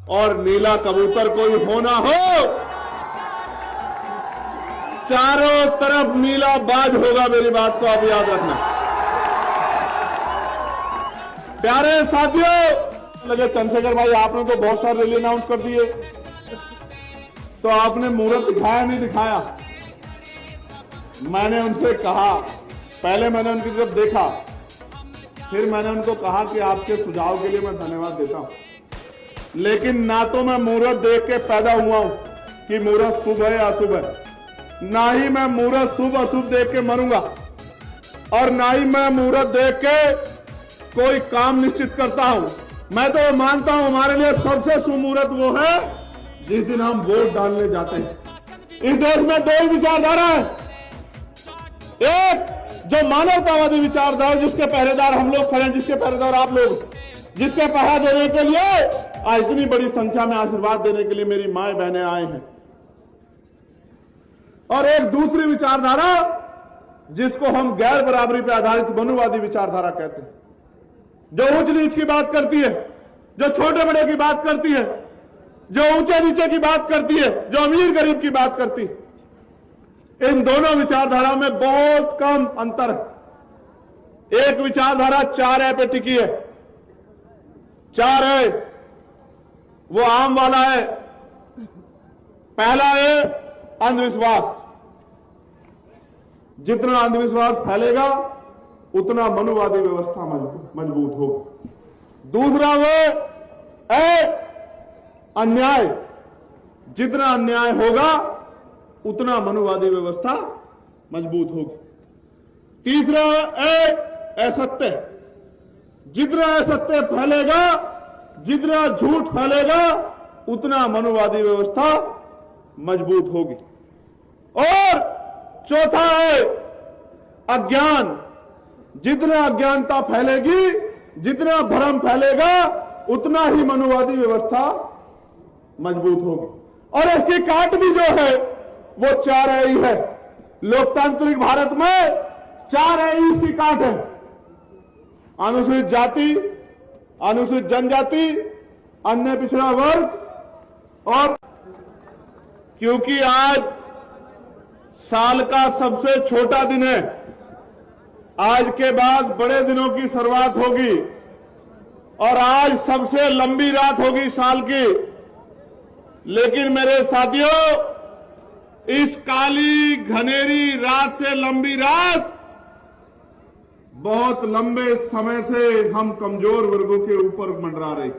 और नीला कबूतर कोई हो ना हो, चारों तरफ नीला बाज होगा। मेरी बात को आप याद रखना। प्यारे साथियों, लगे चंद्रशेखर भाई आपने तो बहुत सारे रैली अनाउंस कर दिए, तो आपने मुहूर्त दिखाया नहीं दिखाया। मैंने उनसे कहा, पहले मैंने उनकी तरफ देखा, फिर मैंने उनको कहा कि आपके सुझाव के लिए मैं धन्यवाद देता हूं, लेकिन ना तो मैं मुहूर्त देख के पैदा हुआ हूं कि मुहूर्त शुभ है या अशुभ है, ना ही मैं मुहूर्त शुभ अशुभ देख के मरूंगा, और ना ही मैं मुहूर्त देख के कोई काम निश्चित करता हूं। मैं तो मानता हूं हमारे लिए सबसे शुभ मुहूर्त वो है जिस दिन हम वोट डालने जाते हैं। इस देश में दो ही विचारधारा है, एक जो मानवतावादी विचारधारा, जिसके पहरेदार हम लोग खड़े हैं, जिसके पहरेदार आप लोग, जिसके पहरा देने के लिए आज इतनी बड़ी संख्या में आशीर्वाद देने के लिए मेरी माए बहनें आए हैं, और एक दूसरी विचारधारा जिसको हम गैर बराबरी पर आधारित मनुवादी विचारधारा कहते हैं, जो ऊंच नीच की बात करती है, जो छोटे बड़े की बात करती है, जो ऊंचे नीचे की बात करती है, जो अमीर गरीब की बात करती है। इन दोनों विचारधाराओं में बहुत कम अंतर है। एक विचारधारा 4 पे टिकी है। 4 है वो आम वाला है। पहला है अंधविश्वास। जितना अंधविश्वास फैलेगा उतना मनुवादी व्यवस्था मजबूत होगी। दूसरा वो है अन्याय। जितना अन्याय होगा उतना मनुवादी व्यवस्था मजबूत होगी। तीसरा है असत्य। जितना असत्य फैलेगा, जितना झूठ फैलेगा, उतना मनुवादी व्यवस्था मजबूत होगी। और चौथा है अज्ञान। जितना अज्ञानता फैलेगी, जितना भ्रम फैलेगा, उतना ही मनुवादी व्यवस्था मजबूत होगी। और इसकी काट भी जो है वो 4 ही है। लोकतांत्रिक भारत में 4 इसकी काट है। अनुसूचित जाति, अनुसूचित जनजाति, अन्य पिछड़ा वर्ग, और क्योंकि आज साल का सबसे छोटा दिन है, आज के बाद बड़े दिनों की शुरुआत होगी, और आज सबसे लंबी रात होगी साल की। लेकिन मेरे साथियों, इस काली घनेरी रात से लंबी रात, बहुत लंबे समय से हम कमजोर वर्गों के ऊपर मंडरा रही।